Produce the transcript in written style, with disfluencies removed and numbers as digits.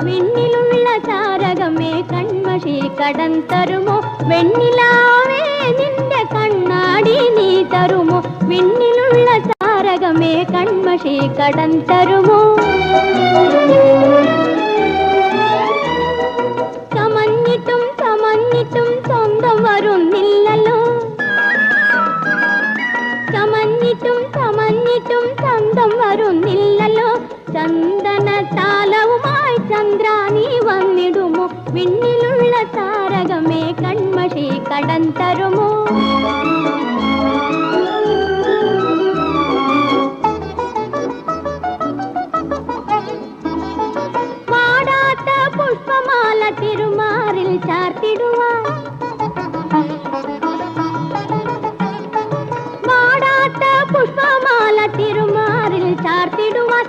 വിണ്ണിലുള്ള താരകമേ കൺമഷി കടം തരുമോ വെണ്ണിലാവേ നിന്റെ കണ്ണാടി നീ തരുമോ വിണ്ണിലുള്ള താരകമേ കൺമഷി കടം തരുമോ ചമഞ്ഞിട്ടും ചമഞ്ഞിട്ടും സ്വന്തം വരുന്നില്ലല്ലോ ചമഞ്ഞിട്ടും ചമഞ്ഞിട്ടും സ്വന്തം വരുന്നില്ലല്ലോ ചന്ദന താലവുമായി ചന്ദ്രാനി വന്നിടുമോ വിണ്ണിലുള്ള താരകമേ കൺമഷി കടം തരുമോ വാടാത്ത പുഷ്പമാല തിരുമാറിൽ ചാർത്തിടുവാൻ വാടാത്ത പുഷ്പമാല തിരുമാറിൽ ചാർത്തിടുവാൻ